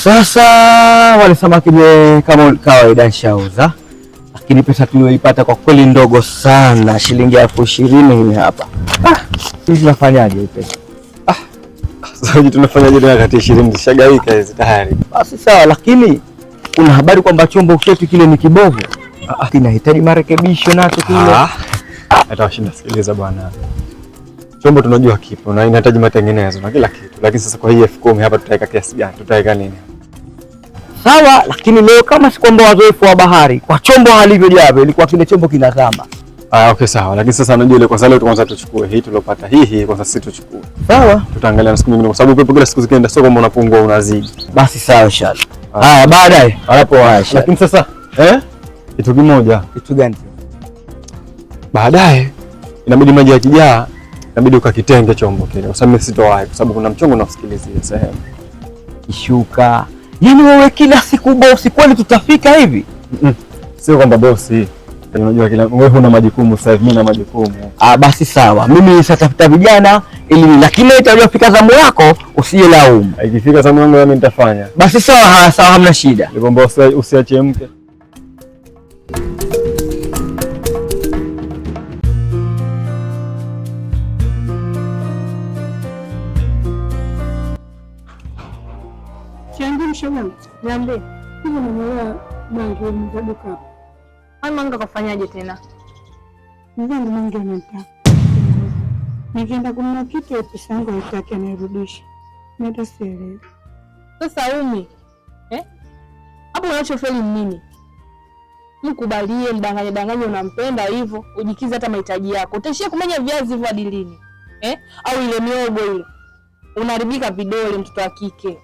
Sasa wale samaki kama kawaida nishauza, lakini pesa tuliyoipata kwa kweli ndogo sana, shilingi 20,000 hapa. Sisi tunafanyaje hii pesa? Sasa tunafanyaje tena kati 20 shagaika hizi tayari. Basi sawa, lakini kuna habari kwamba chombo chetu kile ni kibovu. Kinahitaji marekebisho nacho kile. Hata washinda, sikiliza bwana. Chombo tunajua kipo na inahitaji matengenezo na kila kitu. Lakini sasa kwa hii 10,000 hapa tutaweka kiasi gani? Tutaweka nini? Sawa, lakini leo kama si kwamba wazoefu wa bahari, kwa chombo halivyojavyo ilikuwa kile chombo kinazama. Okay sawa. Lakini sasa unajua ile kwa sasa leo kwanza tuchukue hii tulopata hii kwanza sisi tuchukue. Sawa. Tutaangalia na siku nyingine kwa sababu kila siku zikienda sio kama unapungua unazidi. Basi sawa inshallah. Haya baadaye. Hapo haya. Lakini sasa kitu kimoja. Kitu gani? Baadaye inabidi maji yakijaa inabidi ukakitenge chombo kile. Kwa sababu mimi sitowahi kwa sababu kuna mchongo nakusikilizia sehemu. Kishuka. Yaani wewe kila siku bosi, kweli tutafika hivi? Sio kwamba bosi. Unajua kila wewe huna majukumu sasa hivi, mimi na majukumu. Basi sawa. Mimi nitatafuta vijana ili lakini itakapofika zamu yako usije laumu. Ikifika zamu yangu mimi nitafanya. Basi sawa, sawa hamna shida. Nikwambia usiache mke. Niambie. Hivi nimeelewa bangi mzaduka. Manga kafanyaje tena? Mzangu mangi anataka. Nikienda kununua kitu pesa yangu haitaki anirudishe. Nenda sielewi. Sasa Umi. Hapo unachofeli ni nini? Mkubalie, mdanganye unampenda hivyo, ujikize hata mahitaji yako. Utaishia kumenya viazi hivyo hadi lini? Au ile miogo ile. Unaharibika vidole mtoto wa kike.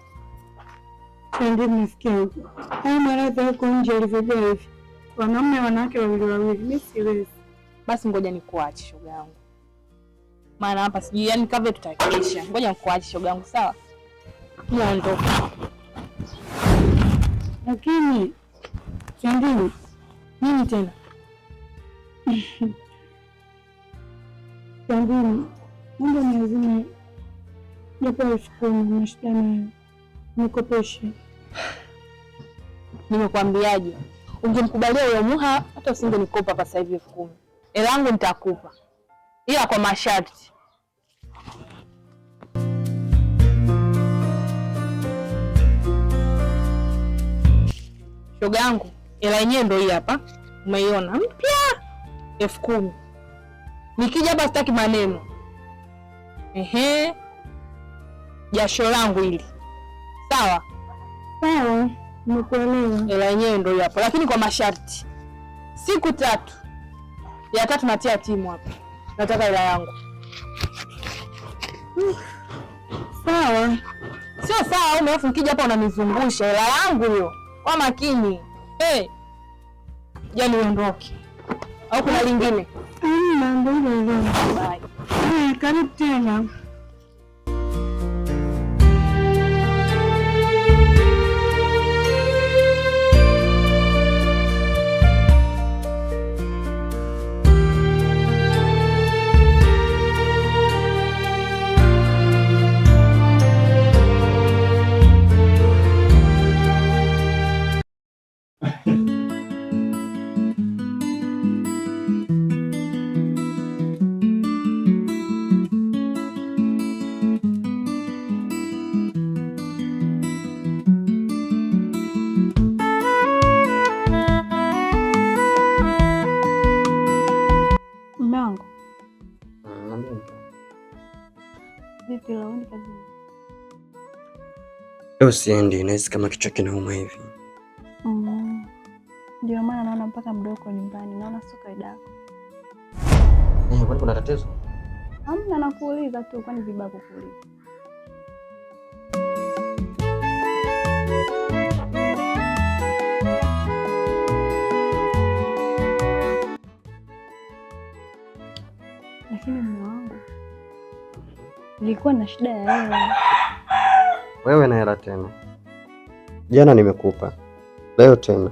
Ndio nasikia huko. Haya maradhi huko nje alivyobea hivi. Wanaume wanawake wawili, mimi siwezi. Basi ngoja nikuache shoga yangu. Maana hapa sijui yani kave tutakesha. Ngoja nikuache shoga yangu, sawa? Muondoke. Lakini Chandini, nini tena? Chandini, mungu lazima japo 10,000 nashida nayo. Nikopeshe. Nimekwambiaje? Ungemkubalia huyo Muha hata usingenikopa kwa sasa hivi 10,000. Hela yangu nitakupa. Ila kwa masharti. Shoga yangu, hela yenyewe ndio hii hapa. Umeiona mpya 10,000. Nikija hapa sitaki maneno. Jasho langu hili. Sawa? Sawa, nimekuelewa. Hela yenyewe ndio hii hapa, lakini kwa masharti. Siku 3. Ya 3 natia timu hapa. Nataka hela yangu. Sawa. Sio sawa, umeafu nikija hapa unanizungusha hela yangu hiyo. Kwa makini. Jani uondoke. Au kuna lingine? Ndio hilo. Bye. Karibu tena. Leo siendi, nahisi kama kichwa kinauma hivi. Ndio maana naona mpaka mdoko nyumbani, naona sio kaida yako. Kwani kuna tatizo? Hamna, nakuuliza tu, kwani vibaya kukuuliza. Lakini mume wangu, nilikuwa na shida ya hela. Wewe na hela tena? Jana nimekupa, leo tena?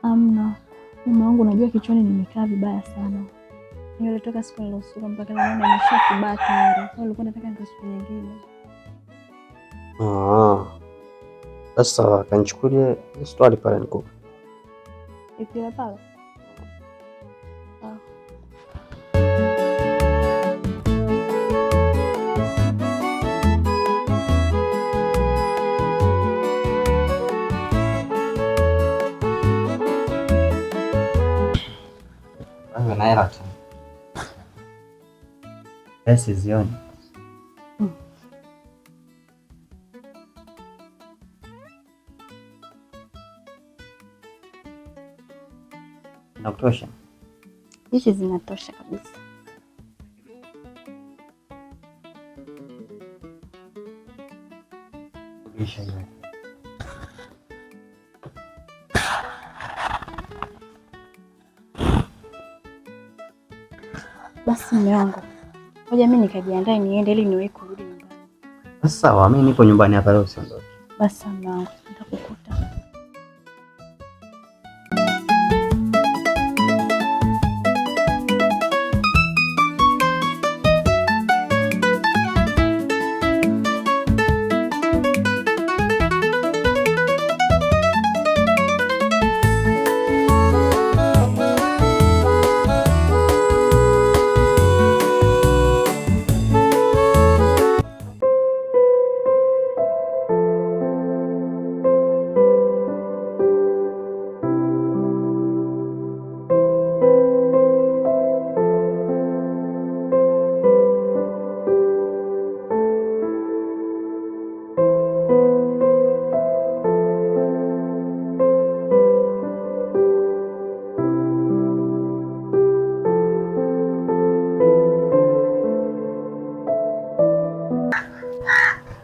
Amna. Mume wangu, unajua kichwani nimekaa vibaya sana. Nywele toka siku nilosuka mpaka leo nimeshakubaa tayari. Kwa hiyo nilikuwa nataka nikasuke nyingine. Sasa kanichukulie stwali pale nikupe. Ipila pale. Wewe na hela tu. Pesa zioni. Nakutosha? Hizi zinatosha kabisa. Kisha hiyo. Basi mume wangu, ngoja mimi nikajiandae niende ili niwe kurudi nyumbani. Sawa, mimi nipo nyumbani hapa leo, usiondoke. Basi mume wangu, nitakukuta.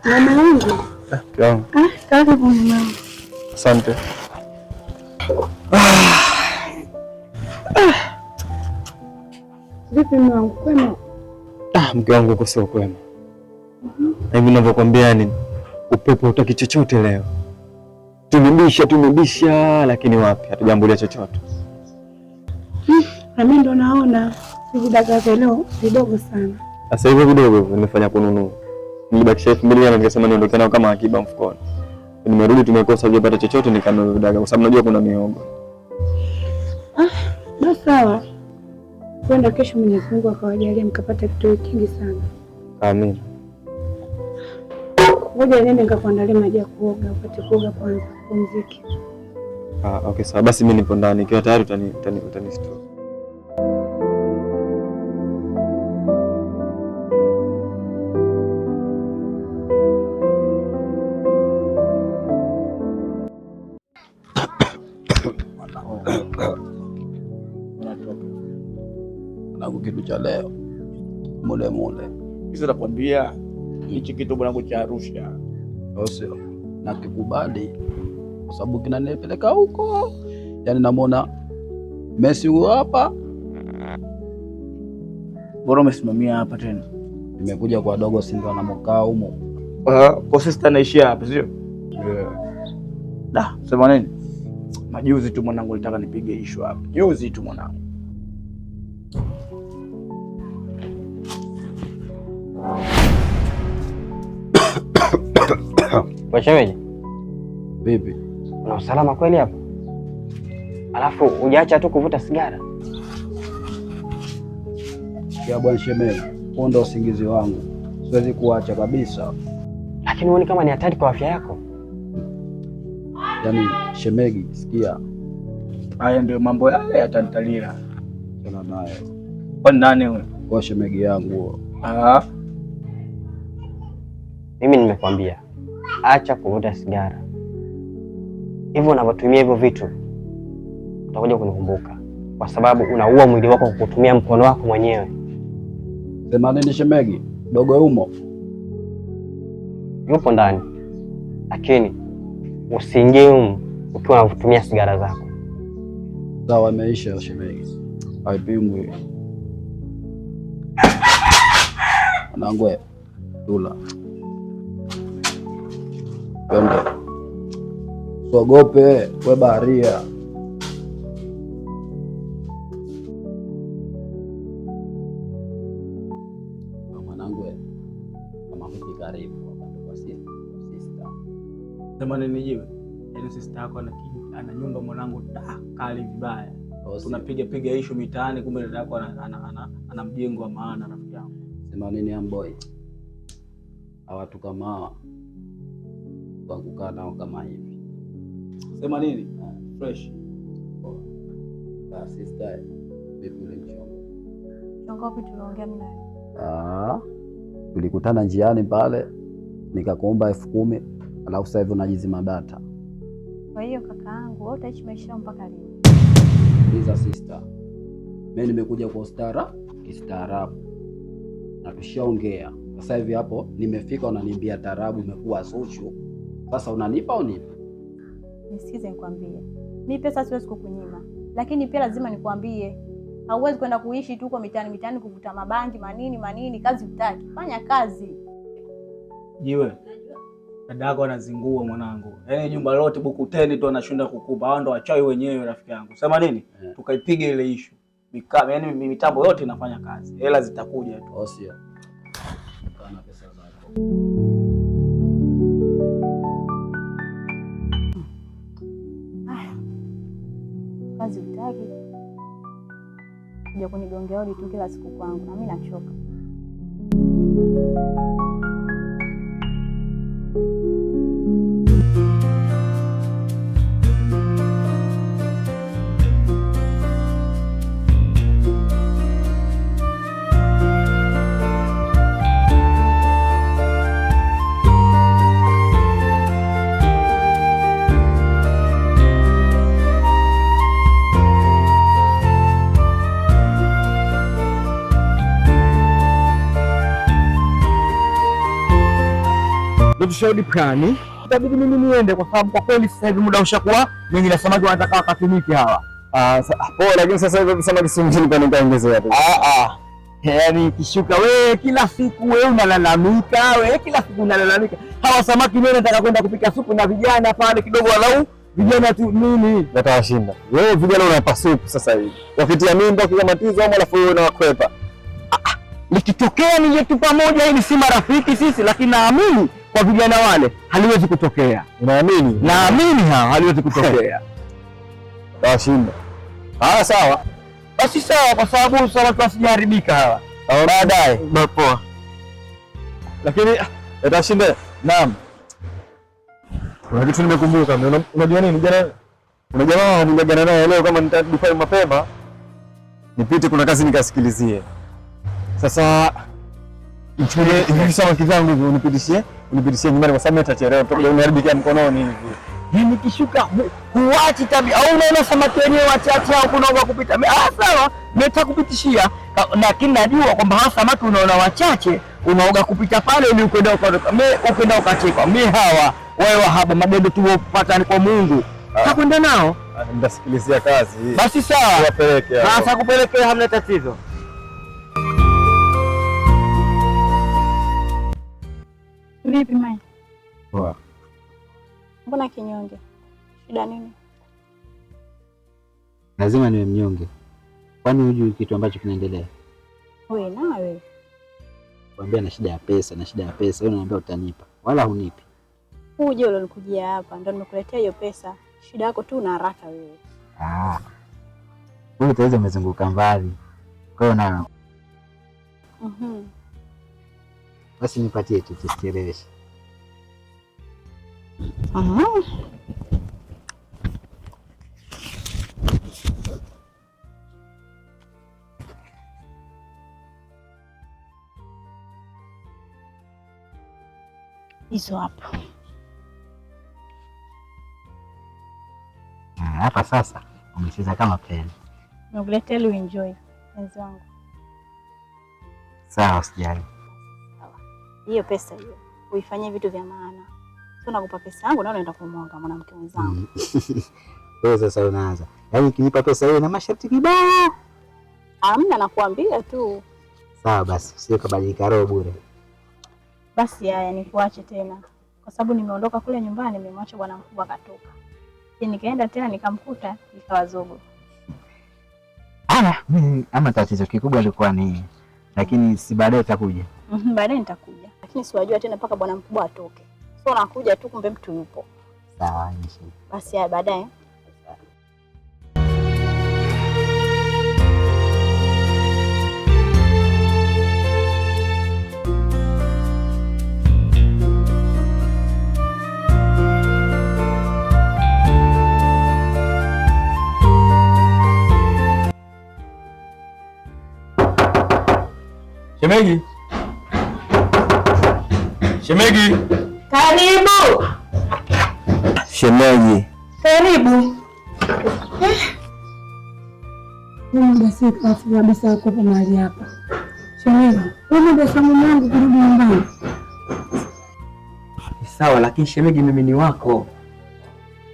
Mama yangu. Karibu mama. Asante. Vipi mwanangu, kwema? Mke wangu uko sio kwema. Na hivi ninavyokuambia ni upepo hutaki chochote leo. Tumebisha lakini wapi? Hatujambulia chochote. Na mimi ndo naona hivi dagaa leo vidogo sana. Sasa hivi vidogo nimefanya kununua. Nilibakisha 2000 na nikasema niondoke nao kama akiba mfukoni. Nimerudi tumekosa hujapata chochote nikanunua vidagaa kwa sababu najua kuna miogo. Basi sawa. Kwenda kesho Mwenyezi Mungu akawajalia mkapata kitu kingi sana. Amen. Ngoja niende nikakuandalia maji ya kuoga, upate kuoga kwanza, pumzike. Okay, sawa. Basi mimi nipo ndani. Ikiwa tayari utanistore. Nangu kitu cha leo mule hizi nakwambia, hichi kitu bwanangu cha Arusha sio na kikubali, kwa sababu kinanipeleka huko. Yani namwona Messi huyo hapa, bora umesimamia hapa tena. Nimekuja kwa dogo, si ndo anamokaa humo Kwa sister naishia hapa sio? sema nini? Majuzi tu mwanangu nilitaka nipige issue hapa. Juzi tu mwanangu. Kwa shemeji. Vipi? Una usalama kweli hapa? Alafu hujaacha tu kuvuta sigara? Ya bwana shemeji, huo ndo usingizi wangu. Siwezi kuacha kabisa. Lakini huoni kama ni hatari kwa afya yako? Yaani shemegi, sikia. Haya ndio mambo yale yatanitalia. Sana nayo. Kwa nani wewe? Kwa shemegi yangu. Mimi nimekwambia acha kuvuta sigara. Hivyo unavyotumia hivyo vitu utakuja kunikumbuka, kwa sababu unaua mwili wako kwa kutumia mkono wako mwenyewe. Sema nini shemegi? Dogo yumo? Yupo ndani, lakini usiingie humu ukiwa unatumia sigara zako. Sawa, imeisha shemegi. Haipimwi. Mwanangu, tula. Pende. Sogope, we baharia. Mwanangu, kama vipi karibu kwa sister. Sema nini Jiwe? Yaani sister yako ana nyumba mwanangu kali vibaya. Tunapiga issue mitaani, kumbe dada yako ana mjengo wa maana rafiki yangu. Sema nini amboy? Hawatu kama hawa kwa kukaa nao kama hivi. Sema nini? Fresh. Basi sister, vipi ule mchongo? Mchongo wapi tunaongea mimi naye? Tulikutana njiani pale nikakuomba 10,000 alafu sasa hivi unajizima data. Kwa hiyo kakaangu, wewe utaishi maisha mpaka lini? Liza sister, mimi nimekuja kwa kistaarabu na tushaongea. Sasa hivi hapo nimefika, unaniambia tarabu imekuwa suchu. Sasa unanipa au nipi? Nisikize nikwambie. Mimi pesa siwezi kukunyima, lakini pia lazima nikwambie. Hauwezi kwenda kuishi tu kwa mitaani kuvuta mabangi manini, kazi utaki. Fanya kazi. Jiwe. Dada yako anazingua mwanangu. Yaani jumba lote buku 10 tu anashinda kukupa. Hao ndo wachawi wenyewe rafiki yangu. Sema nini? Tukaipiga ile issue. Yaani mitambo yote inafanya kazi. Hela zitakuja tu. Sio. Kana pesa zako. Kazi utaki. Kuja kunigongea hodi tu kila siku kwangu na mimi nachoka. Tushauri plani, itabidi mimi niende kwa sababu kwa kweli sasa hivi muda ushakuwa mwingi na samaki wanataka wakatumike hawa. Poa, lakini sasa hivi samaki si mjini kwa nikaongezea tu. Yaani kishuka wewe kila siku wewe unalalamika, Hawa samaki mimi nataka kwenda kupika supu na vijana pale kidogo walau vijana tu nini? Watawashinda. Wewe vijana unapa supu sasa hivi. Wakitia mimba ukikamatiza au alafu wewe unawakwepa. Likitokea nije tu pamoja hivi si marafiki sisi, lakini naamini kwa vijana wale haliwezi kutokea. Unaamini? Naamini haliwezi kutokea. Tawashinda. Sawa. Basi sawa, kwa sababu samaki wasijaribika hawa. Baadaye. Poa. Lakini yatashinda. Naam. Kuna kitu nimekumbuka. Unajua nini jana? Kuna jamaa niliagana naye leo kama nitadufai mapema. Nipite kuna kazi nikasikilizie. Sasa nichukue hivi samaki zangu hivi unipitishie nyumbani kwa sababu nitachelewa. Tutakuja uniharibikia mkononi hivi. Hivi kishuka huachi tabia au unaona samaki wenyewe wachache au kuna wa kupita. Sawa, nitakupitishia. Lakini najua kwamba hawa samaki unaona wachache, unaoga kupita pale ili ukenda ukacheka. Mimi hawa wewe hapa madendo tu upata kwa Mungu. Takwenda nao. Nitasikilizia kazi. Basi sawa. Wapeleke. Sasa kupelekea hamna tatizo. Vipi mai? Poa. Mbona kinyonge? Shida nini? Lazima niwe mnyonge. Kwani hujui kitu ambacho kinaendelea? Wewe nawe. Kwambia na shida ya pesa, wewe unaniambia utanipa. Wala hunipi. Uje ulonikujia hapa ndio nimekuletea hiyo pesa. Shida yako tu una haraka wewe. Wewe utaweza umezunguka mbali. Kwa hiyo na basi nipatie tu tusieleweshe. Hizo hapo. Hapa sasa umecheza kama pele. Nakuletea ili uenjoy mpenzi wangu. Sawa, usijali. Hiyo pesa hiyo uifanyie vitu vya maana. Sio nakupa pesa yangu na unaenda kumwanga mwanamke mwenzangu. Wewe sasa unaanza. Yaani ukinipa pesa hiyo na masharti kibao. Hamna, nakuambia tu. Sawa basi, usije kubadilika roho bure. Basi haya nikuache tena. Kwa sababu nimeondoka kule nyumbani nimemwacha bwana mkubwa akatoka. Nikaenda tena nikamkuta ikawa zogo. Ama tatizo kikubwa lilikuwa ni lakini si baadaye utakuja. Baadaye nitakuja. Lakini siwajua tena mpaka bwana mkubwa atoke. Sio nakuja tu kumbe mtu yupo. Sawa nje. Basi haya baadaye. Shemegi. Shemegi. Karibu. Shemeji. Karibu. Muda si kafu kabisa uko mahali hapa. Shemeji, muda sa mwanangu kurudi nyumbani. Sawa, lakini shemeji, mimi ni wako.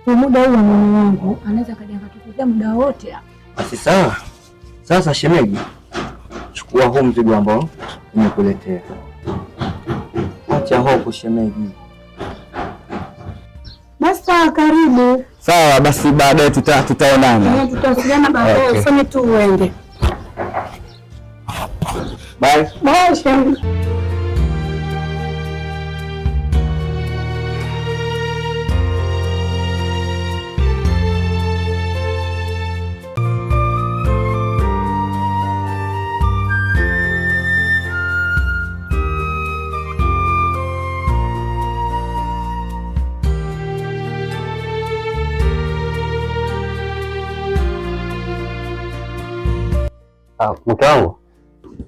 Kwa muda huu wa mume wangu anaweza kaja akatokea muda wote hapa. Basi sawa. Sasa shemeji, chukua huu mzigo ambao nimekuletea. Acha hofu shemeji. Basi karibu. Sawa, basi baadaye tutaonana. Tutawasiliana baadaye. Okay. Ufanye tu uende. Bye. Bye, shemeji. Mke wangu.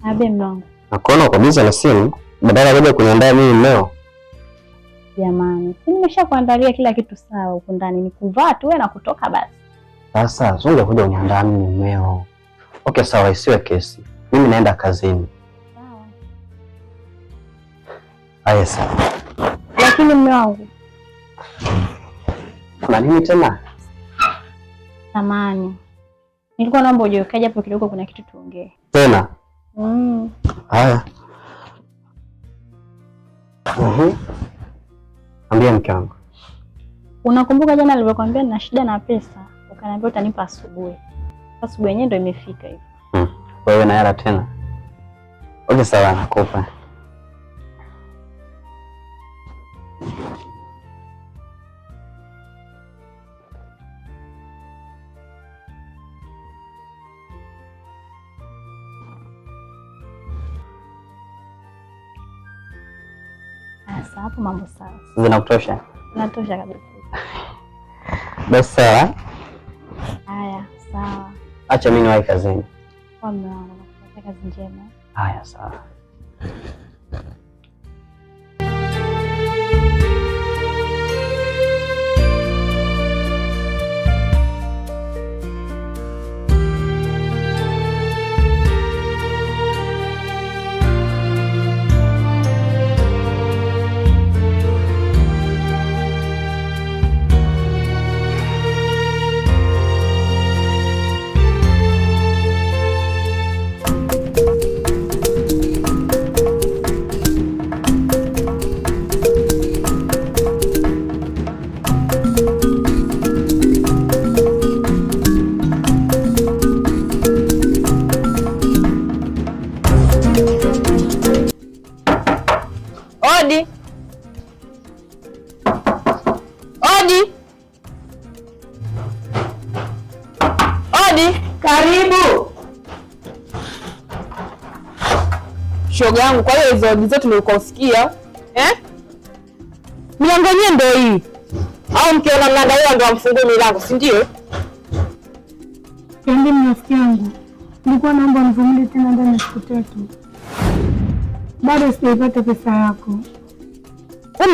Abe mlango. Nakuona uko busy na simu, badala ya kuja kuniandaa mimi mmeo. Jamani, si nimeshakuandalia kila kitu sawa huko ndani, ni kuvaa tu na kutoka basi. Sasa zunge kuja uniandaa mimi mmeo. Okay, sawa, isiwe kesi. Mimi naenda kazini. Sawa. Haya sawa. Lakini mume wangu, Kuna nini tena? samani. Nilikuwa naomba uje ukaje hapo kidogo, kuna kitu tuongee. Tena? Haya. Ambia mke wangu. Unakumbuka jana nilivyokuambia nina shida na pesa, ukaniambia utanipa asubuhi. Asubuhi yenyewe ndio imefika hivi. Wewe na hela tena? Okay, sawa, nakupa. Sasa hapo mambo sawa. Zinakutosha? Natosha kabisa. Basi sawa. Haya, sawa. Acha mimi niwahi kazini. Kwa mume wangu, nakutakia kazi njema. Haya sawa. Odi. Odi. Odi. Karibu. Shoga yangu, kwa hiyo hizo odi zote nilikuwa usikia milango yenyewe ndio hii, au mkiona mnaangalia ndio amfungue milango, si ndio? Kendi rafiki yangu, nilikuwa naomba nivumilie tena ndani ya siku 3. Bado sijaipata pesa yako.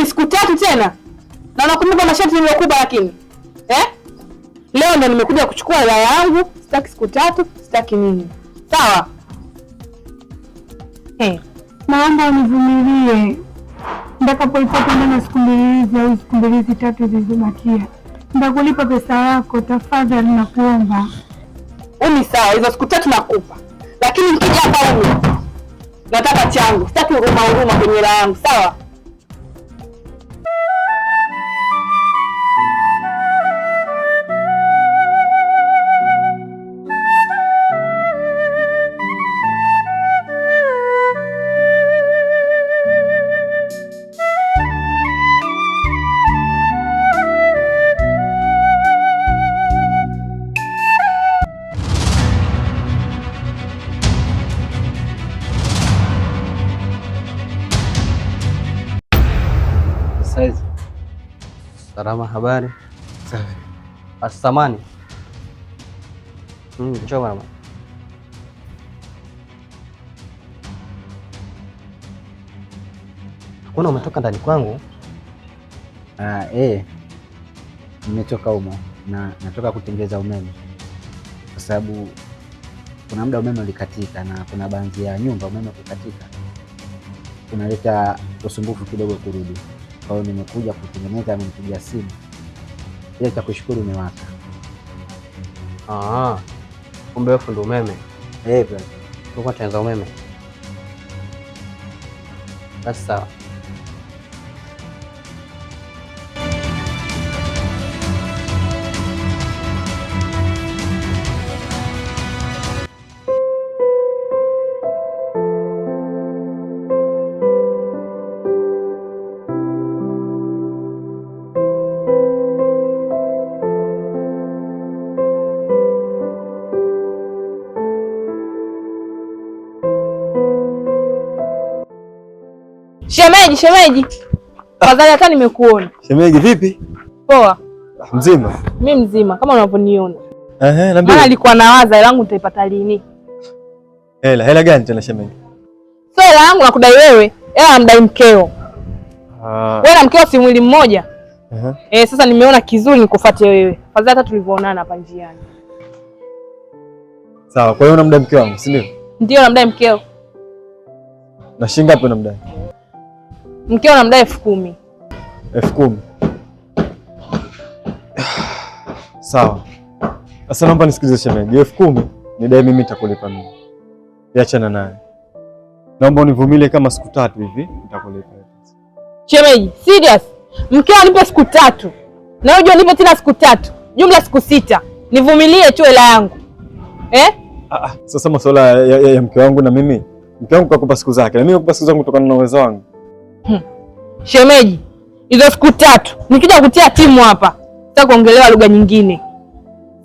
Ni siku 3 tena? Na unakumbuka masharti niliyokupa lakini? Leo ndo nimekuja kuchukua hela yangu, sitaki siku 3, sitaki nini. Sawa? Naomba univumilie. Nitakapoipata ndani ya siku 2 hizi au siku 2 3 zilizobakia, nitakulipa pesa yako, tafadhali nakuomba. Uni sawa, hizo siku 3 nakupa. Lakini nikija hapa huko nataka changu. Sitaki huruma kwenye hela yangu, sawa? Salama, habari? Safi. Asamani. Njoo mama. Kuna umetoka ndani kwangu? Nimetoka humo na natoka kutengeza umeme, kwa sababu kuna muda umeme ulikatika na kuna baadhi ya nyumba umeme kukatika kunaleta usumbufu kidogo kurudi. Kwa hiyo nimekuja kutengeneza, amenipigia simu ile cha kushukuru umewaka. Kumbe wewe fundi umeme? Brother. Tulikuwa tunaanza umeme. Basi sawa. Shemeji. Fadhali hata nimekuona. Shemeji vipi? Poa. Mzima? Mimi mzima kama unavyoniona. Niambie. Maana alikuwa nawaza hela yangu nitaipata lini? Hela gani tena shemeji? Sio hela yangu nakudai wewe, hela namdai mkeo. Wewe na mkeo si mwili mmoja? Sasa nimeona kizuri nikufuate wewe. Fadhali hata tulivyoonana hapa njiani. Sawa, kwa hiyo unamdai mke wangu, si ndio? Ndio namdai mkeo. Na shilingi ngapi unamdai? Mkeo namdai 10,000. 10,000. Sawa. Sasa naomba nisikilize shemeji. 10,000 nidai mimi nitakulipa mimi. Niachana naye. Naomba univumilie kama siku 3 hivi nitakulipa. Shemeji, serious? Mkeo anipe siku 3. Na wewe unipe tena siku 3. Jumla siku 6. Nivumilie tu hela yangu. Sasa masuala ya mke wangu na mimi. Mke wangu kakupa siku zake na mimi nakupa siku zangu kutokana na uwezo wangu. Shemeji, hizo siku 3 nikija kutia timu hapa sitaki kuongelewa lugha nyingine.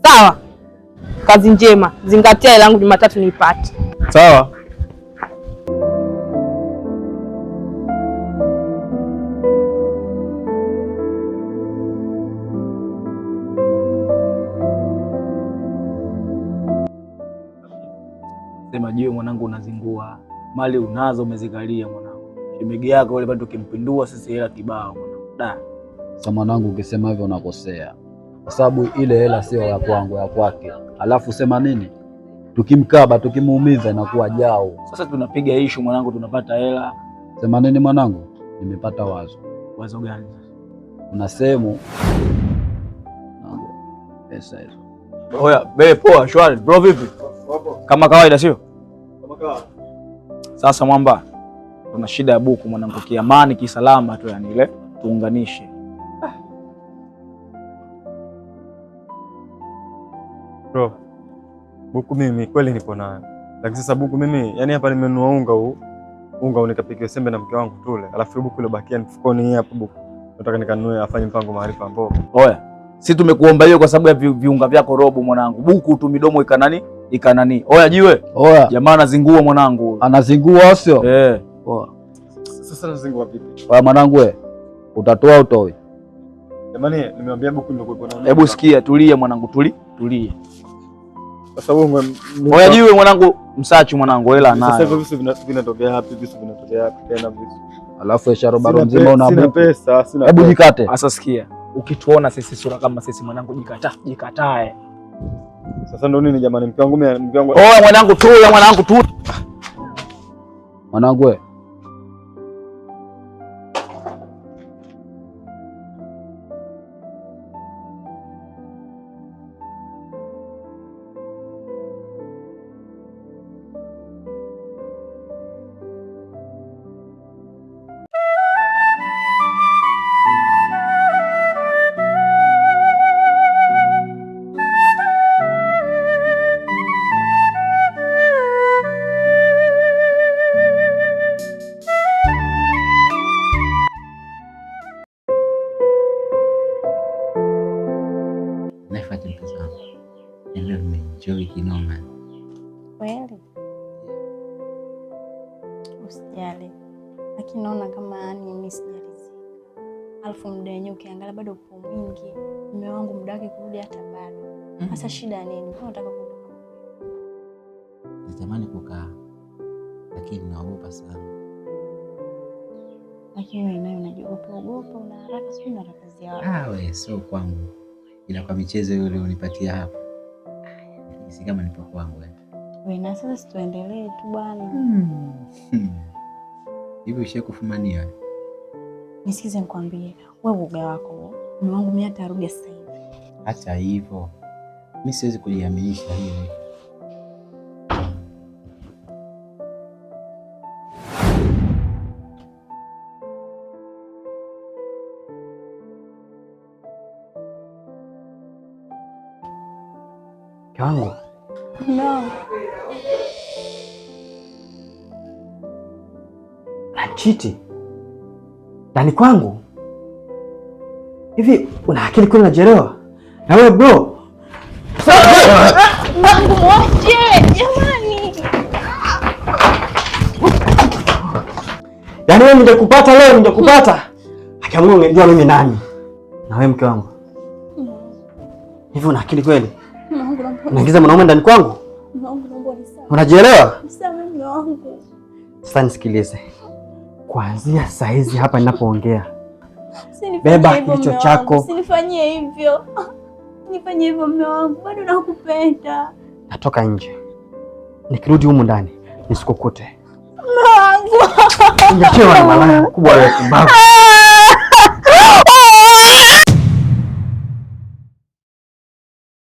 Sawa? Kazi njema. Zingatia hela yangu Jumatatu niipate. Sawa. Sema jiwe mwanangu, unazingua. Mali unazo umezikalia mwanangu. Shemegi yako yule bado kimpindua sisi hela kibao mwanangu. Sasa mwanangu, ukisema hivyo unakosea. Kwa sababu ile hela sio ya kwangu, ya kwake. Alafu sema nini? Tukimkaba, tukimuumiza inakuwa jao. Sasa tunapiga issue mwanangu, tunapata hela. Sema nini mwanangu? Nimepata wazo. Wazo gani? Kuna sehemu pesa hizo. Oya, poa, shwari. Bro vipi? Kama kawaida sio? Kama kawaida. Sasa mwamba, tuna shida ya buku mwanangu, kiamani kisalama tu, yani ile tuunganishe. Bro, buku mimi kweli nipo nayo. Lakini sasa buku mimi, yani hapa nimenunua unga unikapikia sembe na mke wangu tule. Alafu buku ile bakia mfukoni hii hapa buku. Nataka nikanunue afanye mpango maarifa mboga. Oya, si tumekuomba hiyo kwa sababu ya viunga vyako robo mwanangu. Buku tu midomo ikanani. Oya jiwe. Oya. Jamaa anazingua mwanangu. Anazingua sio? Oya. Sasa nazingua vipi? Oya mwanangu wewe. Utatoa utoi? Jamani, nimemwambia buku ndio kwa naona. Hebu sikia, tulia mwanangu, tulia. Sasa wewe oya jiwe mwanangu, msachi mwanangu, hela nayo. Sasa hivyo visu vinatokea hapi tena visu. Alafu Sharobaro mzima una sina pesa, sina. Hebu jikate. Sasa sikia, ukituona sisi sura kama sisi mwanangu, jikatae. Sasa ndo nini jamani, mke wangu. Oya mwanangu, tulia mwanangu, tulia. Mwanangu wewe. Kweli? Usijali. Lakini naona kama mimi sijaridhika. Alafu muda wenyewe ukiangalia bado upo mwingi. Mume wangu muda wake kurudi hata bado. Sasa shida nini? Kwa nataka kuondoka. Natamani kukaa, lakini naogopa sana. Lakini wewe nayo unaogopa, una haraka, sio na kazi yako. Wewe sio kwangu. Ila kwa michezo yule unipatia hapa. Si kama nipo kwangu wewe. Wewe na sasa situendelee tu bwana. Hivi ushakufumania? Nisikize nikwambie, wewe uga wako, mume wangu mimi atarudi sasa hivi. Hata hivyo, mimi siwezi kujiaminisha hivi. Wangu. No. Nachiti ndani kwangu hivi? Una akili kweli? Unajielewa na wewe bro? Mungu mwache jamani. Yaani wewe ningekupata leo, ningekupata haki Mungu, ungejua mimi nani. Na wewe mke wangu, hivi una akili kweli? Unaingiza mwanaume ndani kwangu? Unajielewa? Sasa nisikilize, kuanzia saa hizi hapa ninapoongea, beba kichwa chako. Usinifanyie hivyo. Nifanyie hivyo mume wangu, bado nakupenda. Natoka nje, nikirudi humu ndani nisikukute. Mume wangu. Ungechewa na malaya mkubwa wewe kumbavu.